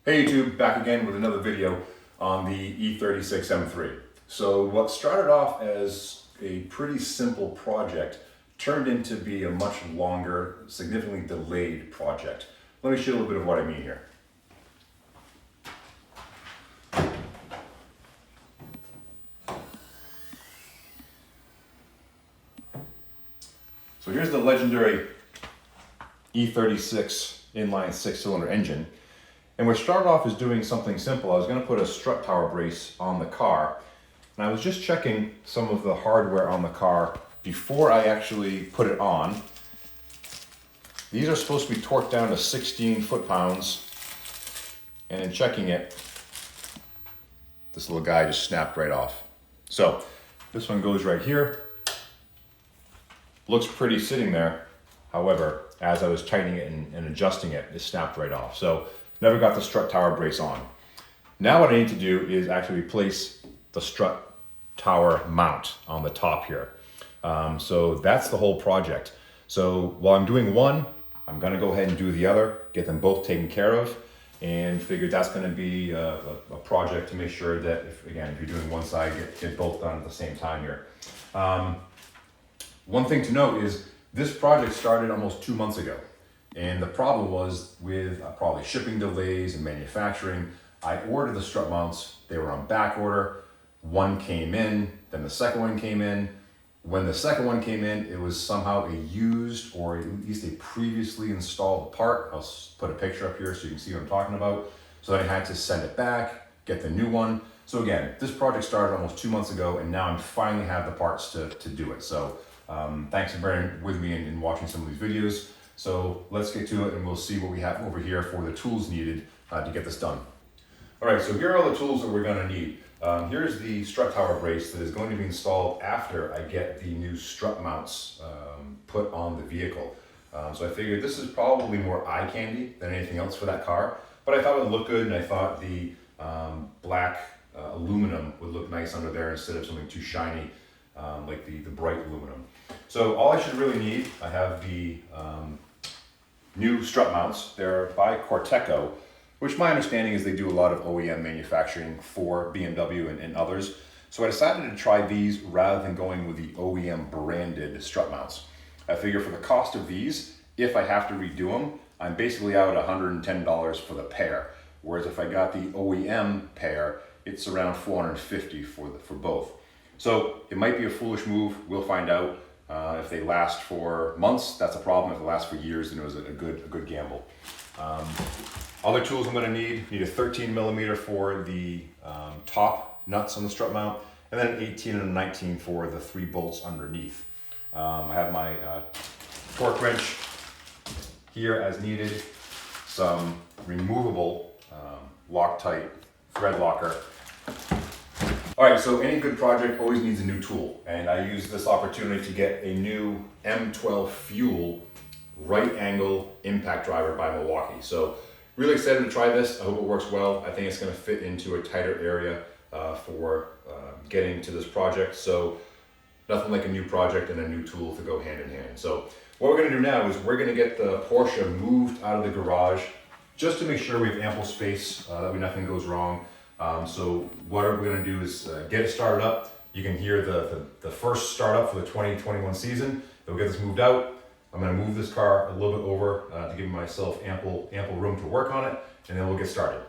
Hey YouTube, back again with another video on the E36 M3. So what started off as a pretty simple project turned into be a much longer, significantly delayed project. Let me show you a little bit of what I mean here. So here's the legendary E36 inline 6-cylinder engine. And what started off as doing something simple. I was going to put a strut tower brace on the car, and I was just checking some of the hardware on the car before I actually put it on. These are supposed to be torqued down to 16 foot-pounds, and in checking it, this little guy just snapped right off. So this one goes right here. Looks pretty sitting there. However, as I was tightening it and adjusting it, it snapped right off. So never got the strut tower brace on. Now what I need to do is actually replace the strut tower mount on the top here. So that's the whole project. So while I'm doing one, I'm gonna go ahead and do the other, get them both taken care of, and figured that's gonna be a project to make sure that, if you're doing one side, get both done at the same time here. One thing to note is this project started almost 2 months ago. And the problem was with probably shipping delays and manufacturing. I ordered the strut mounts, they were on back order. One came in, then the second one came in. When the second one came in, it was somehow a used or at least a previously installed part. I'll put a picture up here so you can see what I'm talking about. So then I had to send it back, get the new one. So again, this project started almost 2 months ago, and now I finally have the parts to do it. So thanks for bearing with me and watching some of these videos. So let's get to it, and we'll see what we have over here for the tools needed to get this done. All right, so here are all the tools that we're gonna need. Here's the strut tower brace that is going to be installed after I get the new strut mounts put on the vehicle. So I figured this is probably more eye candy than anything else for that car, but I thought it would look good, and I thought the black aluminum would look nice under there instead of something too shiny like the bright aluminum. So all I should really need, I have the new strut mounts. They're by Corteco, which my understanding is they do a lot of OEM manufacturing for BMW and others. So I decided to try these rather than going with the OEM branded strut mounts. I figure for the cost of these, if I have to redo them, I'm basically out $110 for the pair. Whereas if I got the OEM pair, it's around $450 for both. So it might be a foolish move, we'll find out. If they last for months, that's a problem. If they last for years, then it was a good gamble. Other tools I'm going to need a 13 millimeter for the top nuts on the strut mount, and then an 18 and a 19 for the 3 bolts underneath. I have my torque wrench here as needed, some removable Loctite thread locker. All right, so any good project always needs a new tool, and I use this opportunity to get a new M12 Fuel right angle impact driver by Milwaukee. So really excited to try this. I hope it works well. I think it's going to fit into a tighter area for getting to this project. So nothing like a new project and a new tool to go hand in hand. So what we're going to do now is we're going to get the Porsche moved out of the garage just to make sure we have ample space, that way nothing goes wrong. So what we're going to do is get it started up. You can hear the first startup for the 2021 season. We'll get this moved out. I'm going to move this car a little bit over to give myself ample room to work on it, and then we'll get started.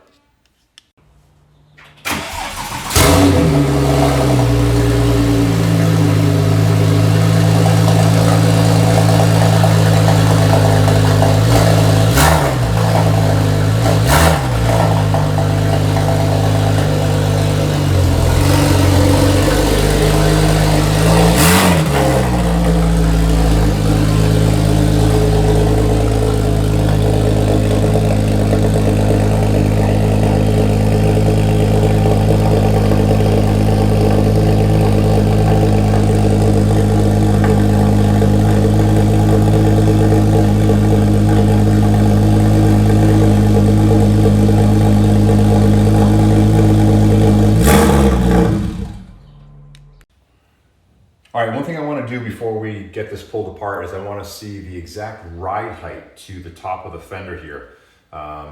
All right, one thing I want to do before we get this pulled apart is I want to see the exact ride height to the top of the fender here.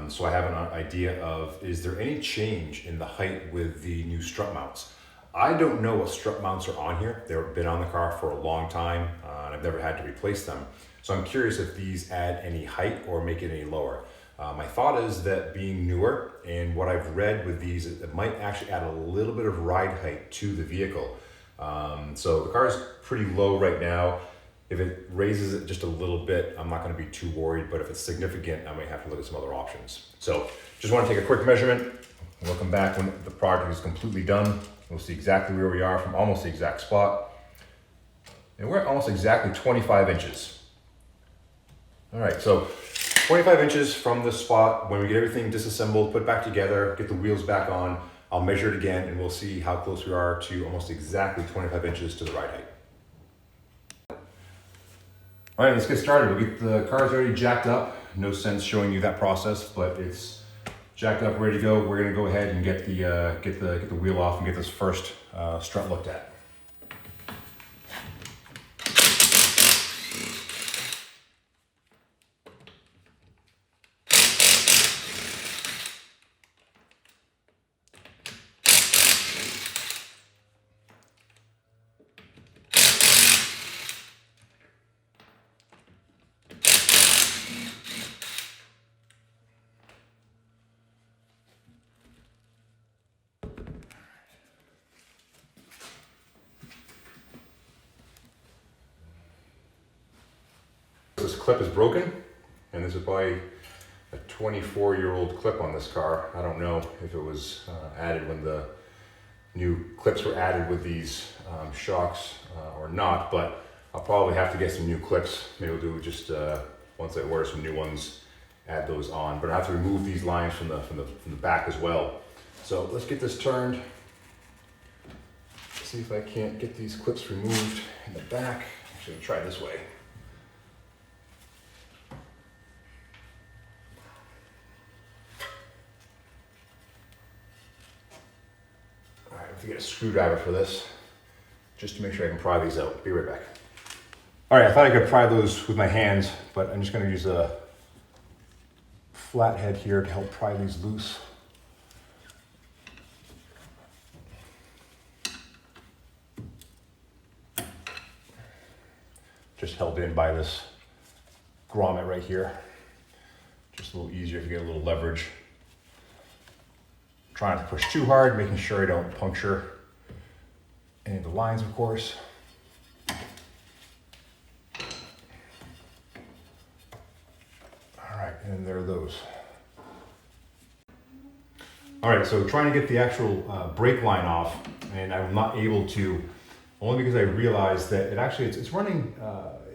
So I have an idea of, is there any change in the height with the new strut mounts? I don't know what strut mounts are on here. They've been on the car for a long time, and I've never had to replace them. So I'm curious if these add any height or make it any lower. My thought is that being newer, and what I've read with these, it might actually add a little bit of ride height to the vehicle. So the car is pretty low right now. If it raises it just a little bit, I'm not going to be too worried, but if it's significant, I might have to look at some other options. So just want to take a quick measurement, and we'll come back when the project is completely done. We'll see exactly where we are from almost the exact spot. And we're at almost exactly 25 inches. All right, so 25 inches from the spot. When we get everything disassembled, put back together, get the wheels back on, I'll measure it again and we'll see how close we are to almost exactly 25 inches to the ride height. All right, let's get started. We'll get the car's already jacked up. No sense showing you that process, but it's jacked up, ready to go. We're gonna go ahead and get the wheel off and get this first strut looked at. This clip is broken, and this is probably a 24-year-old clip on this car. I don't know if it was added when the new clips were added with these shocks or not, but I'll probably have to get some new clips. Maybe we'll do just once I order some new ones, add those on. But I have to remove these lines from the back as well. So let's get this turned. See if I can't get these clips removed in the back. Actually, I'll try this way. To get a screwdriver for this, just to make sure I can pry these out. Be right back. All right, I thought I could pry those with my hands, but I'm just going to use a flathead here to help pry these loose. Just held in by this grommet right here. Just a little easier to get a little leverage. Trying to push too hard, making sure I don't puncture any of the lines, of course. All right, and there are those. All right, so trying to get the actual brake line off, and I'm not able to, only because I realized that it's running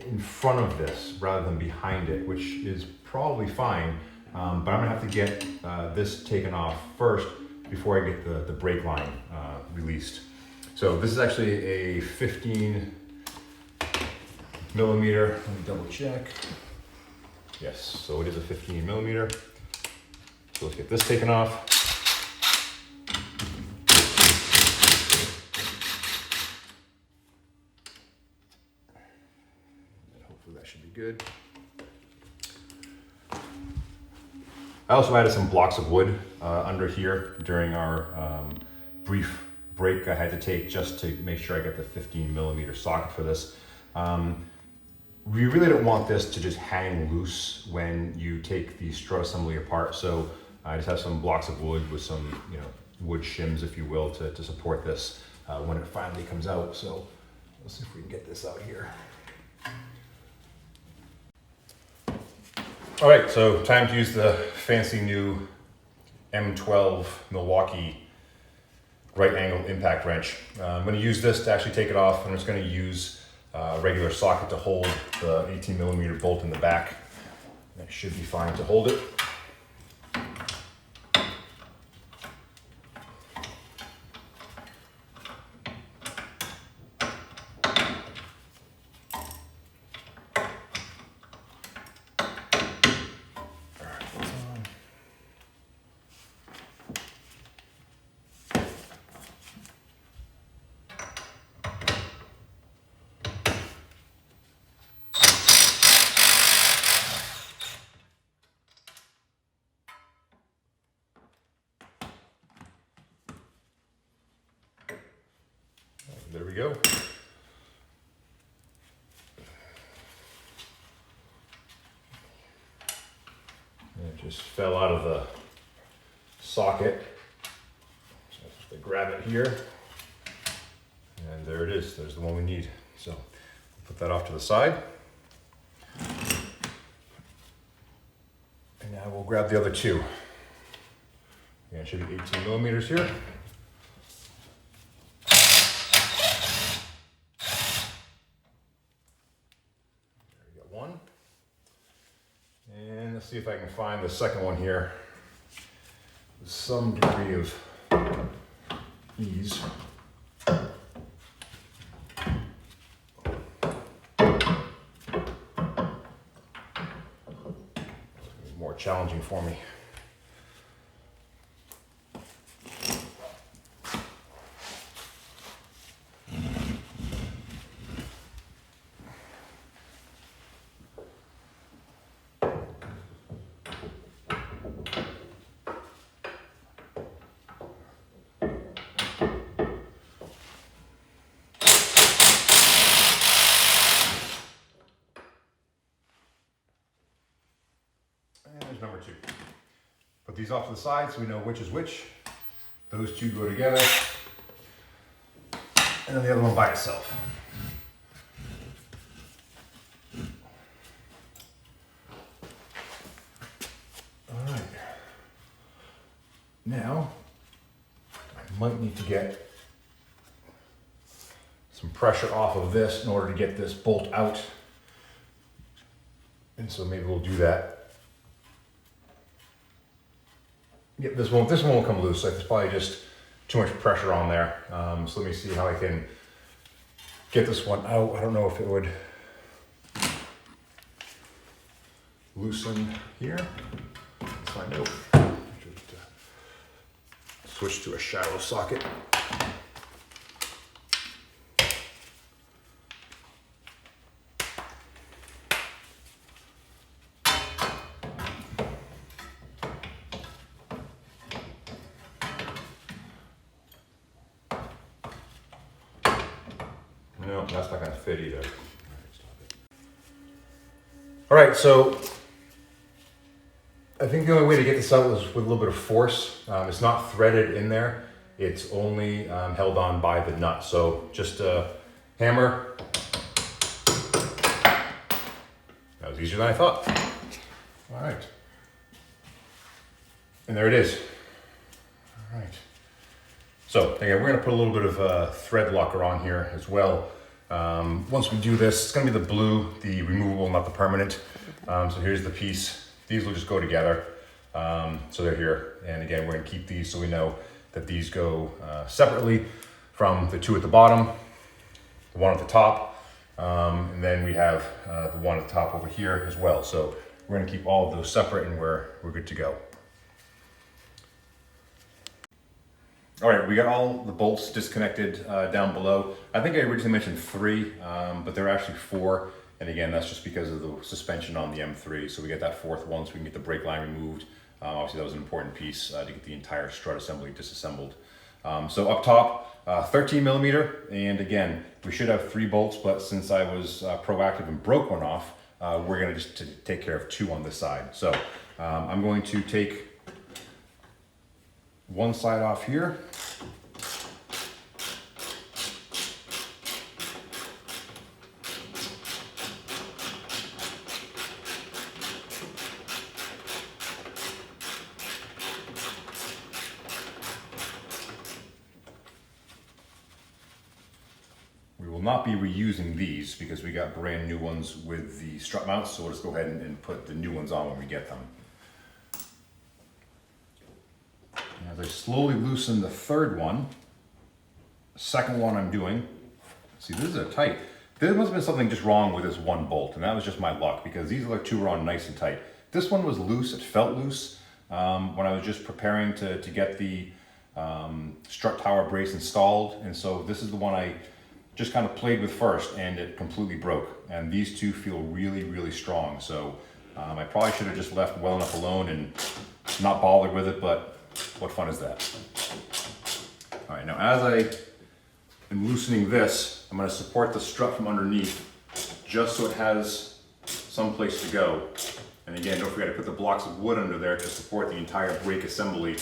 in front of this rather than behind it, which is probably fine, but I'm gonna have to get this taken off first before I get the brake line released. So this is actually a 15 millimeter. Let me double check. Yes, so it is a 15 millimeter. So let's get this taken off. And hopefully that should be good. I also added some blocks of wood under here during our brief break I had to take just to make sure I get the 15 millimeter socket for this. We really don't want this to just hang loose when you take the strut assembly apart, so I just have some blocks of wood with some, wood shims, if you will, to support this when it finally comes out. So let's see if we can get this out here. All right, so time to use the fancy new M12 Milwaukee right angle impact wrench. I'm going to use this to actually take it off. I'm just going to use a regular socket to hold the 18 millimeter bolt in the back. That should be fine to hold it. there we go. And it just fell out of the socket. So I have to grab it here. And there it is. There's the one we need. So put that off to the side. And now we'll grab the other two. Yeah, it should be 18 millimeters here. There we go, one. And let's see if I can find the second one here with some degree of ease. More challenging for me. And there's number two. Put these off to the side so we know which is which. Those two go together. And then the other one by itself. All right. Now, I might need to get some pressure off of this in order to get this bolt out. And so maybe we'll do that. Yeah, this one won't come loose. Like, there's probably just too much pressure on there. So let me see how I can get this one out. I don't know if it would loosen here. Let's find out. Switch to a shallow socket. No, that's not going to fit either. All right, so I think the only way to get this out was with a little bit of force. It's not threaded in there. It's only held on by the nut. So just a hammer. That was easier than I thought. All right. And there it is. All right. So again, we're going to put a little bit of thread locker on here as well. Once we do this, it's going to be the blue, the removable, not the permanent. So here's the piece. These will just go together. So they're here. And again, we're going to keep these so we know that these go separately from the two at the bottom, the one at the top, and then we have the one at the top over here as well. So we're going to keep all of those separate and we're good to go. All right, we got all the bolts disconnected down below. I think I originally mentioned 3, but there are actually 4. And again, that's just because of the suspension on the M3. So we get that 4th one so we can get the brake line removed. Obviously that was an important piece to get the entire strut assembly disassembled. So up top, 13 millimeter. And again, we should have 3 bolts, but since I was proactive and broke one off, we're gonna just take care of 2 on this side. So I'm going to take one side off here. We will not be reusing these because we got brand new ones with the strut mounts, so we'll just go ahead and put the new ones on when we get them. As I slowly loosen the 3rd one, the 2nd one I'm doing, see, these are tight. There must have been something just wrong with this one bolt, and that was just my luck because these other 2 were on nice and tight. This one was loose, it felt loose when I was just preparing to get the Strut Tower brace installed, and so this is the one I just kind of played with first and it completely broke. And these 2 feel really, really strong. So I probably should have just left well enough alone and not bothered with it, but what fun is that? All right, now as I and loosening this, I'm going to support the strut from underneath just so it has some place to go. And again, don't forget to put the blocks of wood under there to support the entire brake assembly,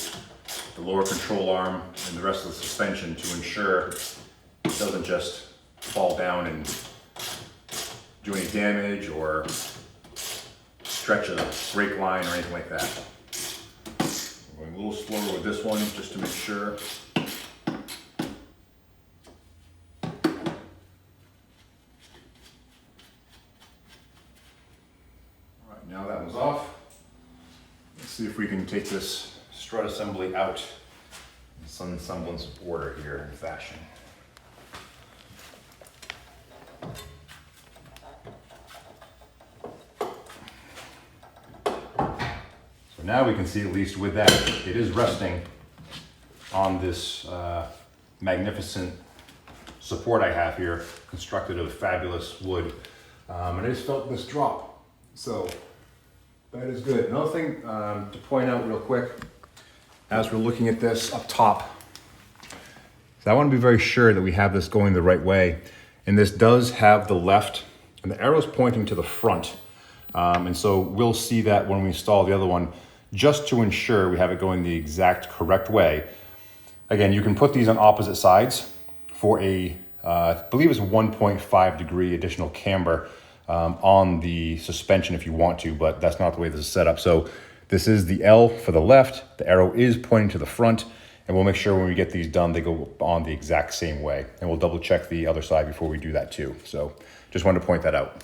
the lower control arm, and the rest of the suspension to ensure it doesn't just fall down and do any damage or stretch a brake line or anything like that. I'm going a little slower with this one just to make sure. Alright, now that one's off. Let's see if we can take this strut assembly out in some semblance of order here and fashion. Now we can see, at least with that, it is resting on this magnificent support I have here, constructed of fabulous wood. And I just felt this drop. So that is good. Another thing to point out real quick, as we're looking at this up top, so I want to be very sure that we have this going the right way. And this does have the left, and the arrow's pointing to the front. And so we'll see that when we install the other one, just to ensure we have it going the exact correct way. Again, you can put these on opposite sides for a, I believe it's 1.5 degree additional camber on the suspension if you want to, but that's not the way this is set up. So this is the L for the left, the arrow is pointing to the front, and we'll make sure when we get these done, they go on the exact same way. And we'll double check the other side before we do that too. So just wanted to point that out.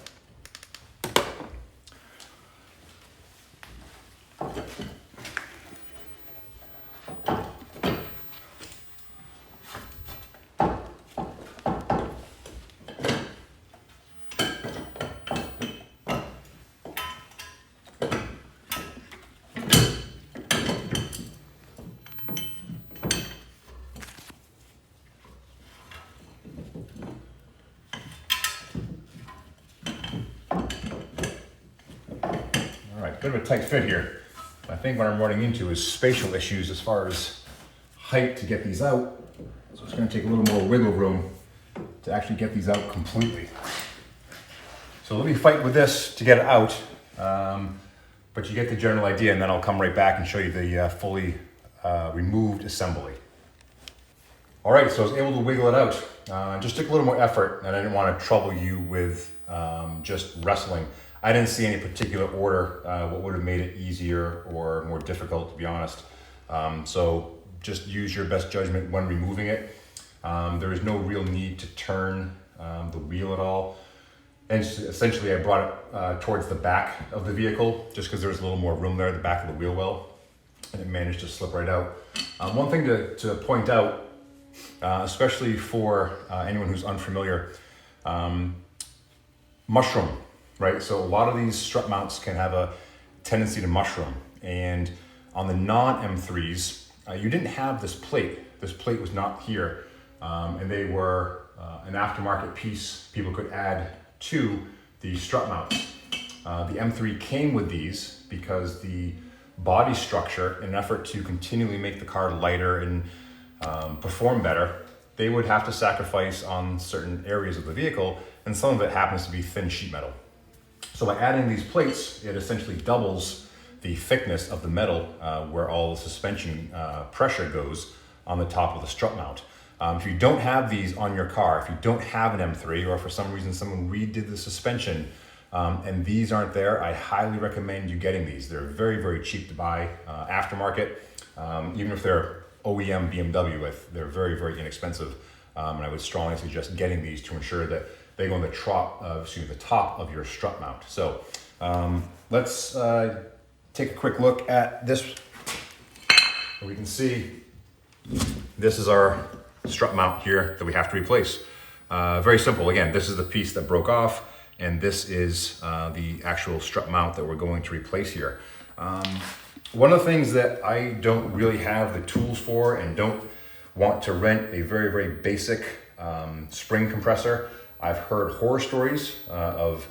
Bit of a tight fit here. I think what I'm running into is spatial issues as far as height to get these out. So it's going to take a little more wiggle room to actually get these out completely. So let me fight with this to get it out, but you get the general idea, and then I'll come right back and show you the fully removed assembly. All right, so I was able to wiggle it out. Just took a little more effort, and I didn't want to trouble you with just wrestling. I didn't see any particular order what would have made it easier or more difficult, to be honest. So just use your best judgment when removing it. There is no real need to turn the wheel at all. And essentially I brought it towards the back of the vehicle just because there's a little more room there at the back of the wheel well, and it managed to slip right out. One thing to point out, especially for anyone who's unfamiliar, mushroom. Right, so a lot of these strut mounts can have a tendency to mushroom, and on the non-M3s, you didn't have this plate. This plate was not here, and they were an aftermarket piece people could add to the strut mounts. The M3 came with these because the body structure, in an effort to continually make the car lighter and perform better, they would have to sacrifice on certain areas of the vehicle, and some of it happens to be thin sheet metal. So by adding these plates, it essentially doubles the thickness of the metal where all the suspension pressure goes on the top of the strut mount. If you don't have these on your car, if you don't have an M3, or for some reason someone redid the suspension and these aren't there, I highly recommend you getting these. They're very, very cheap to buy aftermarket. Even if they're OEM BMW with, they're very, very inexpensive. And I would strongly suggest getting these to ensure that they go on the top of your strut mount. So let's take a quick look at this. We can see this is our strut mount here that we have to replace. Very simple. Again, this is the piece that broke off, and this is the actual strut mount that we're going to replace here. One of the things that I don't really have the tools for and don't want to rent a very, very basic spring compressor. I've heard horror stories of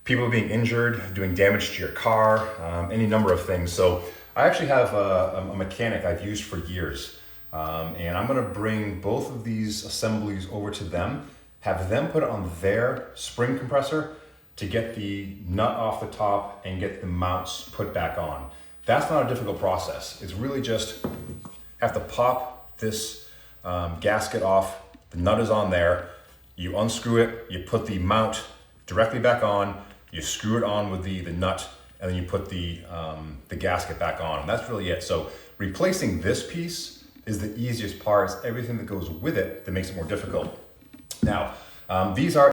people being injured, doing damage to your car, any number of things. So I actually have a mechanic I've used for years. And I'm gonna bring both of these assemblies over to them, have them put it on their spring compressor to get the nut off the top and get the mounts put back on. That's not a difficult process. It's really just have to pop this gasket off, the nut is on there, you unscrew it, you put the mount directly back on, you screw it on with the nut, and then you put the gasket back on, and that's really it. So replacing this piece is the easiest part. It's everything that goes with it that makes it more difficult. Now, these are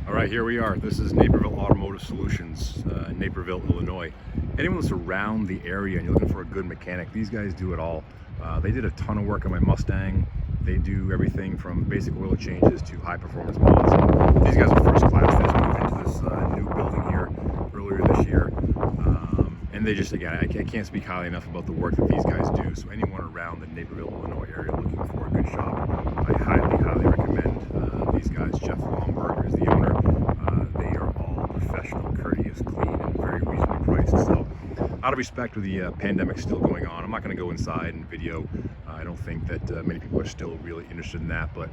All right, here we are. This is Naperville Automotive Solutions in Naperville, Illinois. Anyone that's around the area and you're looking for a good mechanic, these guys do it all. They did a ton of work on my Mustang. They do everything from basic oil changes to high performance mods. And these guys are first class. They just moved into this new building here earlier this year. And they just, again, I can't speak highly enough about the work that these guys do. So anyone around the Naperville, Illinois area looking for a good shop, I highly recommend these guys. Geoff is the owner. They are all professional, courteous, clean, and very reasonably priced. So out of respect with the pandemic still going on, I'm not going to go inside and video. I don't think that many people are still really interested in that, but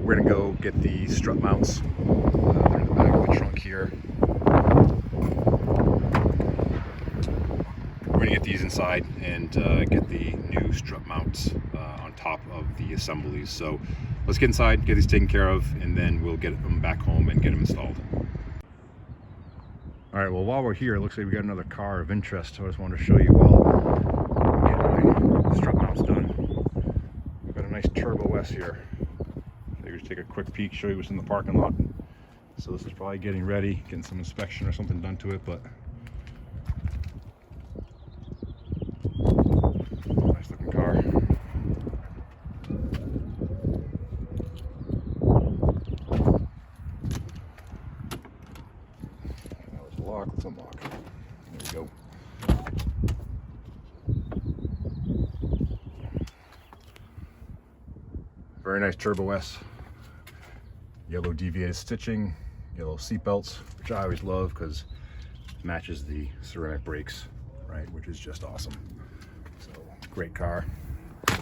we're going to go get the strut mounts. They're in the back of the trunk here. We're going to get these inside and get the new strut mounts on top of the assemblies. So let's get inside, get these taken care of, and then we'll get them back home and get them installed. All right, well, while we're here, it looks like we got another car of interest. So I just wanted to show you while I'm getting my strut mounts done. We've got a nice Turbo S here. So you just take a quick peek, show you what's in the parking lot. So this is probably getting ready, getting some inspection or something done to it, but nice looking car. Let's unlock. There we go. Very nice Turbo S. Yellow deviated stitching, yellow seat belts, which I always love because it matches the ceramic brakes, right? Which is just awesome. So great car. So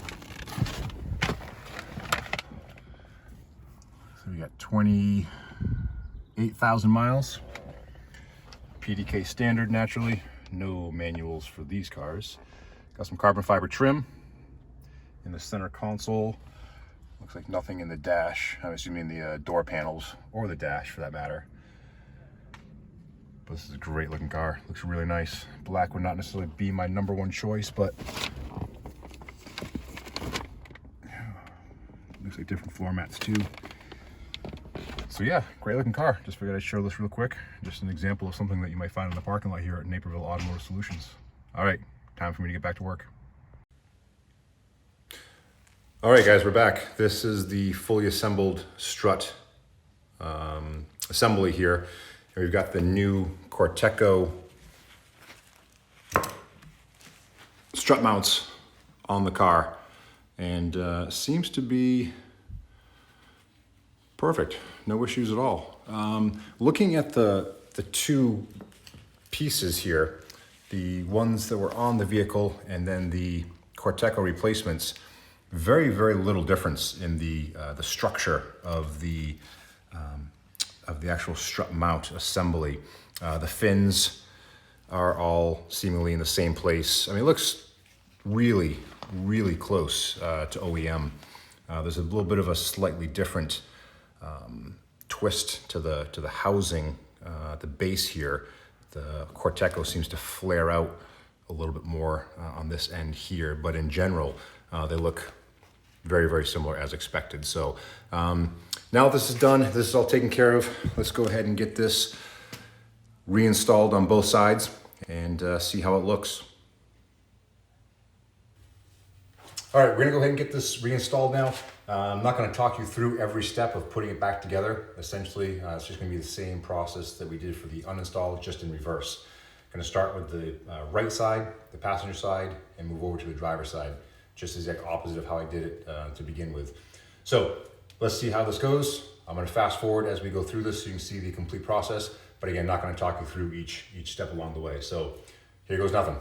we got 28,000 miles. PDK standard, naturally. No manuals for these cars. Got some carbon fiber trim in the center console. Looks like nothing in the dash. I'm assuming the door panels or the dash for that matter. But this is a great looking car. Looks really nice. Black would not necessarily be my #1 choice, but looks like different floor mats too. So yeah, great looking car. Just figured I'd show this real quick. Just an example of something that you might find in the parking lot here at Naperville Automotive Solutions. All right, time for me to get back to work. All right, guys, we're back. This is the fully assembled strut assembly here. And we've got the new Corteco strut mounts on the car, and seems to be perfect. No issues at all. Looking at the two pieces here, the ones that were on the vehicle and then the Corteco replacements, very little difference in the structure of the actual strut mount assembly. The fins are all seemingly in the same place. I mean, it looks really close to OEM. There's a little bit of a slightly different twist to the housing, the base here. The Corteco seems to flare out a little bit more on this end here, but in general, they look very similar as expected. So now this is done, this is all taken care of. Let's go ahead and get this reinstalled on both sides and see how it looks. All right, we're gonna go ahead and get this reinstalled now. I'm not gonna talk you through every step of putting it back together. Essentially, it's just gonna be the same process that we did for the uninstall, just in reverse. Gonna start with the right side, the passenger side, and move over to the driver's side, just the exact opposite of how I did it to begin with. So let's see how this goes. I'm gonna fast forward as we go through this so you can see the complete process, but again, not gonna talk you through each step along the way. So here goes nothing.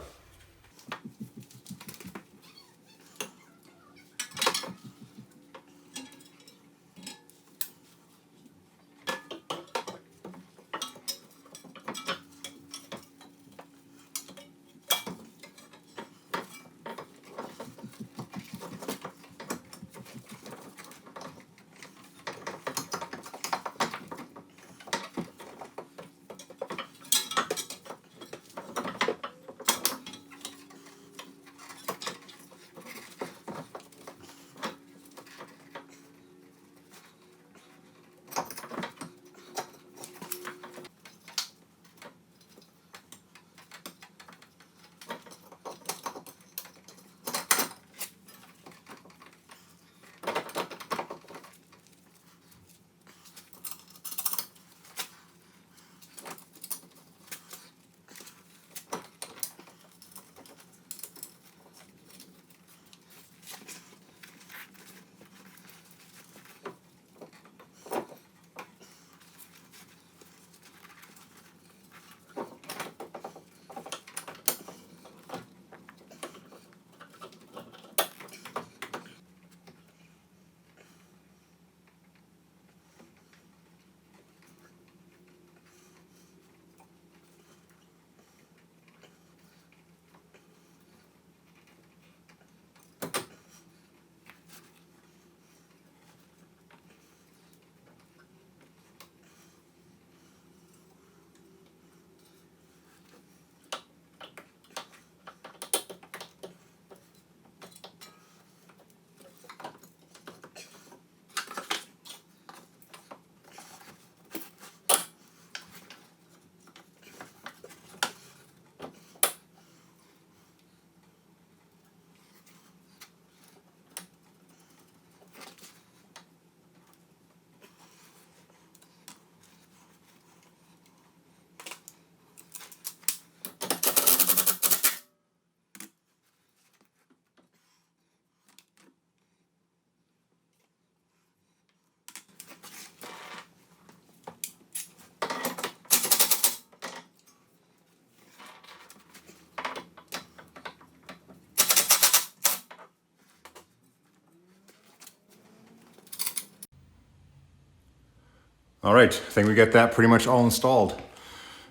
All right, I think we got that pretty much all installed.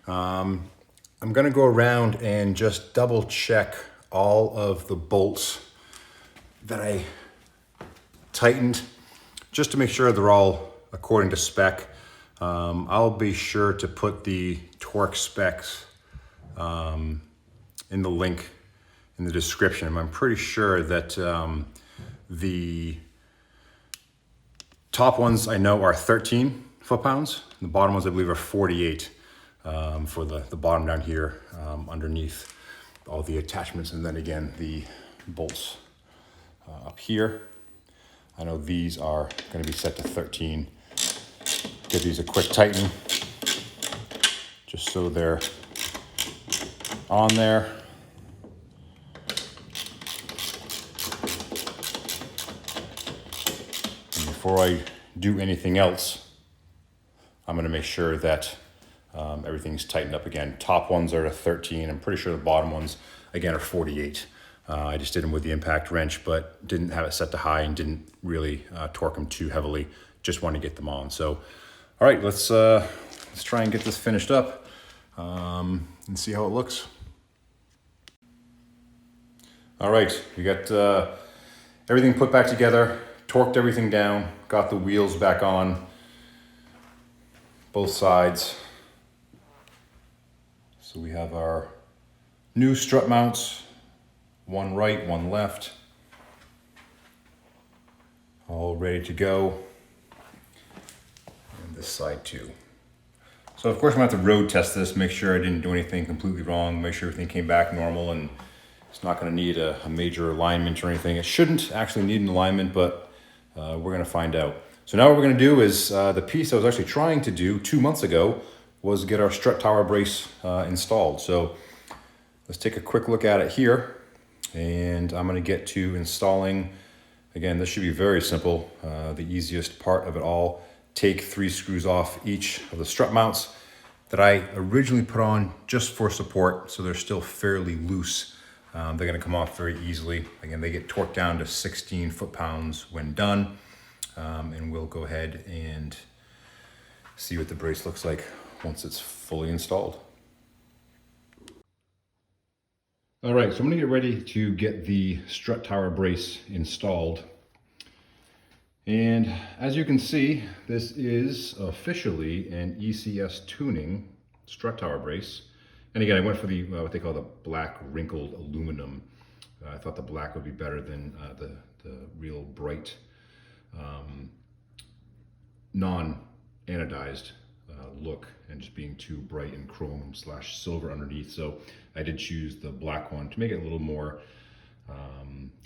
I'm gonna go around and just double check all of the bolts that I tightened, just to make sure they're all according to spec. I'll be sure to put the torque specs in the link in the description. I'm pretty sure that the top ones I know are 13 foot-pounds. The bottom ones I believe are 48 for the bottom down here underneath all the attachments. And then again, the bolts up here. I know these are going to be set to 13. Give these a quick tighten just so they're on there. And before I do anything else, I'm going to make sure that everything's tightened up again. Top ones are at 13. I'm pretty sure the bottom ones, again, are 48. I just did them with the impact wrench, but didn't have it set to high and didn't really torque them too heavily. Just want to get them on. So, all right, let's try and get this finished up and see how it looks. All right, we got everything put back together, torqued everything down, got the wheels back on both sides. So we have our new strut mounts, one right, one left, all ready to go. And this side too. So of course I'm gonna have to road test this, make sure I didn't do anything completely wrong, make sure everything came back normal, and it's not gonna need a major alignment or anything. It shouldn't actually need an alignment, but we're gonna find out. So now what we're gonna do is, the piece I was actually trying to do 2 months ago was get our strut tower brace installed. So let's take a quick look at it here. And I'm gonna get to installing, again, this should be very simple, the easiest part of it all. Take 3 screws off each of the strut mounts that I originally put on just for support, so they're still fairly loose. They're gonna come off very easily. Again, they get torqued down to 16 foot-pounds when done. And we'll go ahead and see what the brace looks like once it's fully installed. All right, so I'm gonna get ready to get the strut tower brace installed. And as you can see, this is officially an ECS tuning strut tower brace. And again, I went for the what they call the black wrinkled aluminum. I thought the black would be better than the real bright non-anodized look, and just being too bright in chrome / silver underneath. So I did choose the black one to make it a little more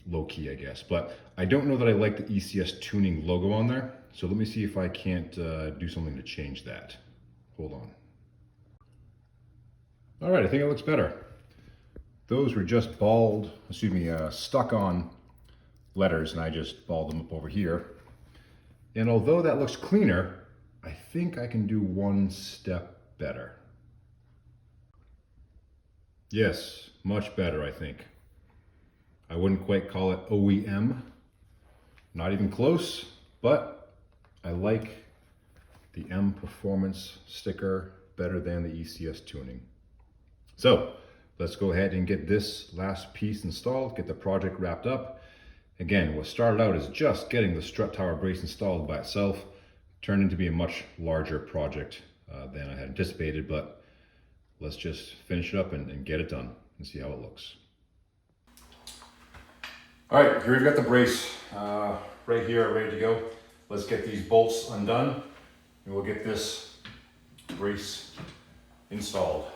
low-key, I guess. But I don't know that I like the ECS tuning logo on there. So let me see if I can't do something to change that. Hold on. All right, I think it looks better. Those were just stuck on letters, and I just balled them up over here. And although that looks cleaner, I think I can do one step better. Yes, much better, I think. I wouldn't quite call it OEM, not even close, but I like the M Performance sticker better than the ECS tuning. So let's go ahead and get this last piece installed, get the project wrapped up. Again, what started out as just getting the strut tower brace installed by itself turned into be a much larger project than I had anticipated, but let's just finish it up and get it done and see how it looks. All right, here we've got the brace right here, ready to go. Let's get these bolts undone and we'll get this brace installed.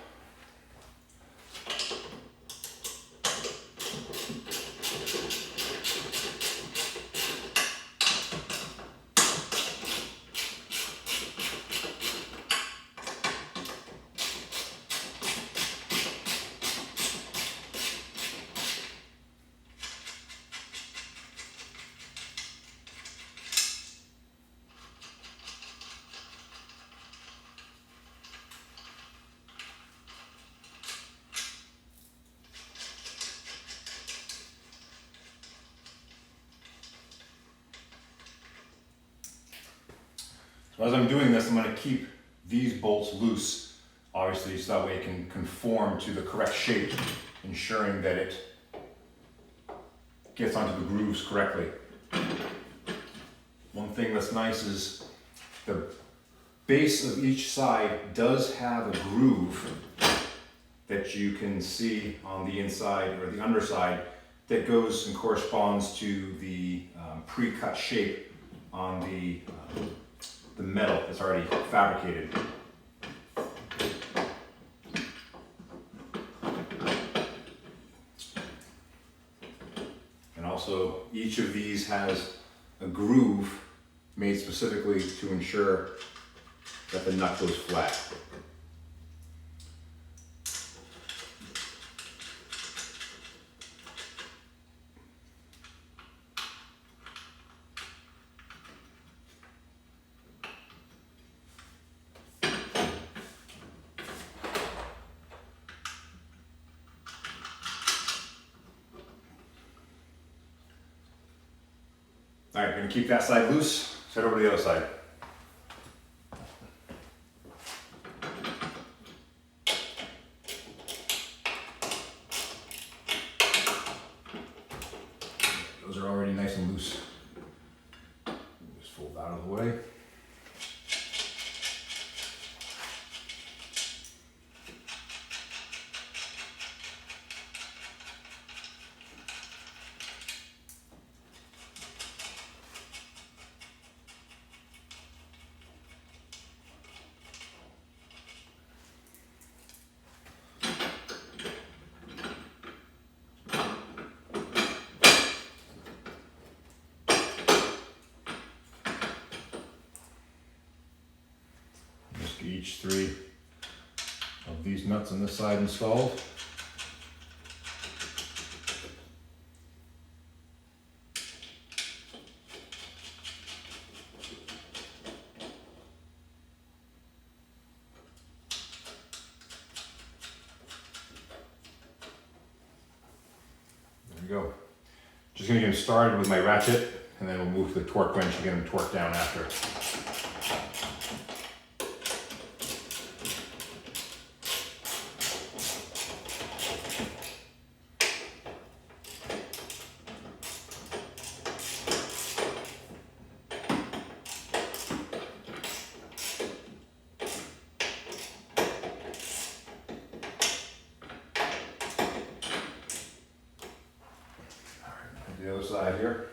So as I'm doing this, I'm going to keep these bolts loose, obviously, so that way it can conform to the correct shape, ensuring that it gets onto the grooves correctly. One thing that's nice is the base of each side does have a groove that you can see on the inside or the underside that goes and corresponds to the pre-cut shape on the metal that's already fabricated. And also each of these has a groove made specifically to ensure that the nut goes flat. All right, we're gonna keep that side loose. Let's head over to the other side. Those are already nice and loose. Just fold that out of the way. Just get each 3 of these nuts on this side installed. There we go. Just gonna get them started with my ratchet, and then we'll move to the torque wrench and get them torqued down after. The other side here.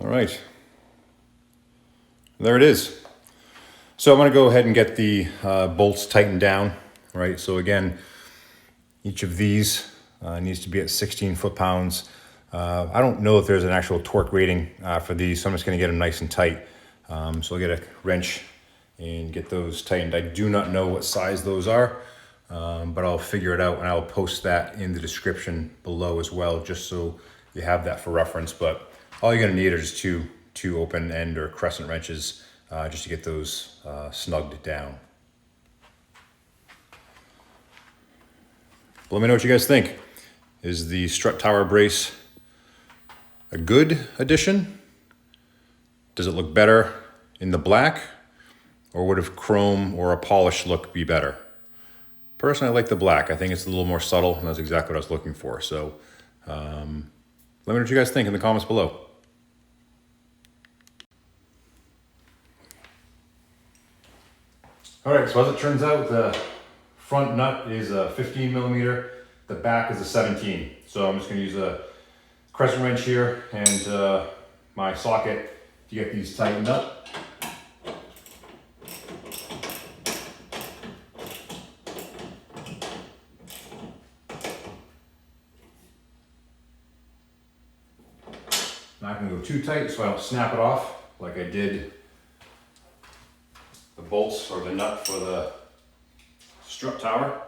All right, there it is. So I'm going to go ahead and get the bolts tightened down, right? So again, each of these needs to be at 16 foot-pounds. I don't know if there's an actual torque rating for these, so I'm just going to get them nice and tight. So I'll get a wrench and get those tightened. I do not know what size those are, but I'll figure it out, and I'll post that in the description below as well, just so you have that for reference. But all you're going to need are just two open end or crescent wrenches just to get those snugged down. But let me know what you guys think. Is the Strut Tower brace a good addition? Does it look better in the black? Or would a chrome or a polished look be better? Personally, I like the black. I think it's a little more subtle, and that's exactly what I was looking for. So let me know what you guys think in the comments below. All right, so as it turns out, the front nut is a 15 millimeter, the back is a 17. So I'm just gonna use a crescent wrench here and my socket to get these tightened up. Not gonna go too tight so I don't snap it off like I did bolts or the nut for the strut tower.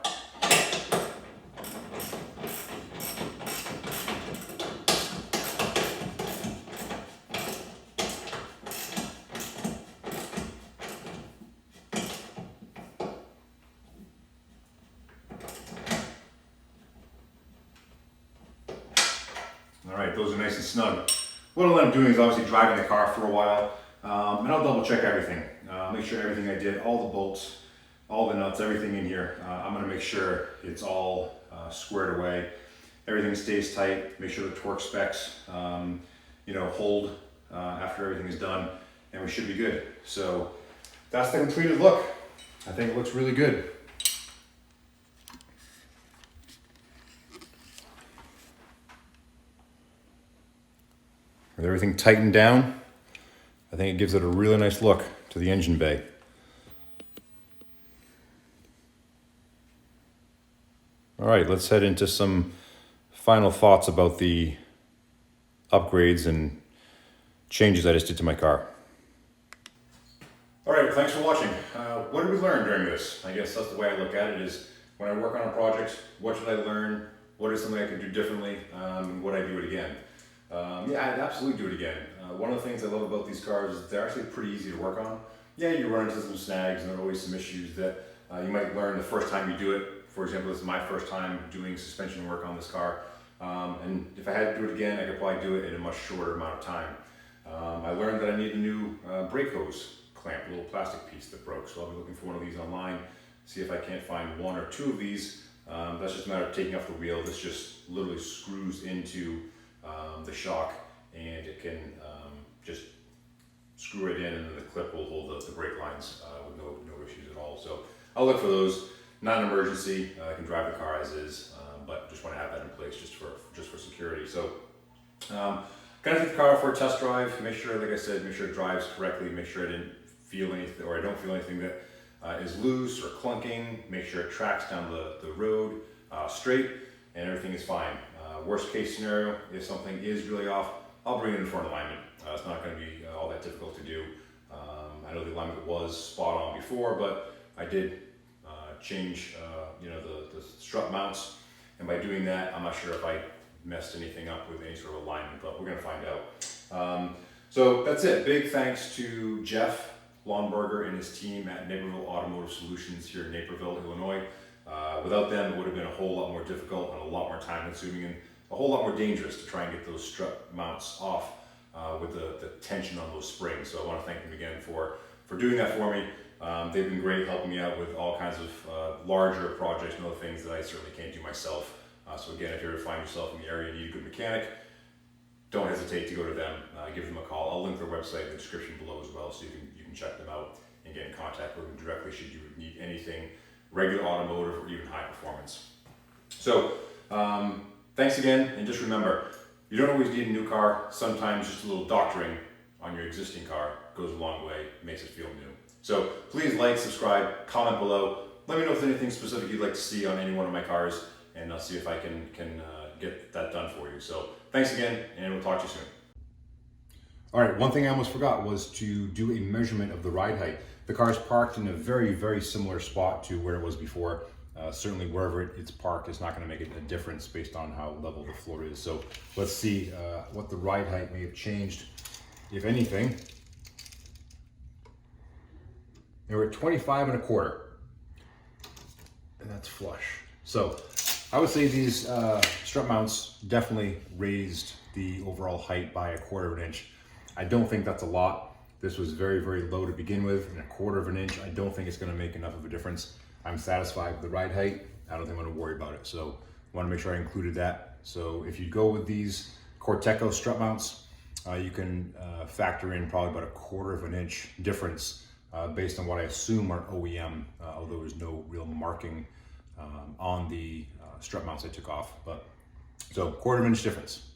All right, those are nice and snug. What I'll end up doing is obviously driving the car for a while, and I'll double check everything. Make sure everything I did, all the bolts, all the nuts, everything in here, I'm gonna make sure it's all squared away. Everything stays tight, make sure the torque specs, hold after everything is done, and we should be good. So that's the completed look. I think it looks really good. With everything tightened down, I think it gives it a really nice look to the engine bay. All right, let's head into some final thoughts about the upgrades and changes I just did to my car. All right, thanks for watching. What did we learn during this? I guess that's the way I look at it, is when I work on a project, what should I learn? What is something I could do differently? Would I do it again? Yeah, I'd absolutely do it again. One of the things I love about these cars is they're actually pretty easy to work on. Yeah, you run into some snags and there are always some issues that you might learn the first time you do it. For example, this is my first time doing suspension work on this car. And if I had to do it again, I could probably do it in a much shorter amount of time. I learned that I need a new brake hose clamp, a little plastic piece that broke. So I'll be looking for one of these online, see if I can't find one or two of these. That's just a matter of taking off the wheel. This just literally screws into the shock, and it can just screw it in, and then the clip will hold the brake lines with no issues at all. So I'll look for those. Not an emergency. I can drive the car as is, but just want to have that in place just for security. So gonna take the car out for a test drive. Make sure, like I said, make sure it drives correctly. Make sure I didn't feel anything, or I don't feel anything that is loose or clunking. Make sure it tracks down the road straight, and everything is fine. Worst case scenario, if something is really off, I'll bring it in for an alignment. It's not going to be all that difficult to do. I know the alignment was spot on before, but I did change the strut mounts, and by doing that, I'm not sure if I messed anything up with any sort of alignment, but we're going to find out. So that's it. Big thanks to Geoff Lonberger and his team at Naperville Automotive Solutions here in Naperville, Illinois. Without them, it would have been a whole lot more difficult and a lot more time consuming and a whole lot more dangerous to try and get those strut mounts off with the tension on those springs. So I want to thank them again for doing that for me. They've been great helping me out with all kinds of larger projects and other things that I certainly can't do myself. So again, if you ever find yourself in the area and need a good mechanic, don't hesitate to go to them, give them a call. I'll link their website in the description below as well, so you can check them out and get in contact with them directly should you need anything regular automotive or even high performance. So thanks again, and just remember, you don't always need a new car. Sometimes just a little doctoring on your existing car goes a long way, makes it feel new. So please like, subscribe, comment below. Let me know if there's anything specific you'd like to see on any one of my cars, and I'll see if I can get that done for you. So thanks again, and we'll talk to you soon. All right, one thing I almost forgot was to do a measurement of the ride height. The car is parked in a very, very similar spot to where it was before. Certainly wherever it's parked, it's not going to make a difference based on how level the floor is. So let's see what the ride height may have changed, if anything. They were at 25 1/4, and that's flush. So I would say these strut mounts definitely raised the overall height by 1/4 inch. I don't think that's a lot. This was very, very low to begin with, and 1/4 inch, I don't think it's going to make enough of a difference. I'm satisfied with the ride height. I don't think I'm going to worry about it. So I want to make sure I included that. So if you go with these Corteco strut mounts, you can factor in probably about 1/4 inch difference based on what I assume are OEM, although there's no real marking on the strut mounts I took off. But so 1/4 inch difference.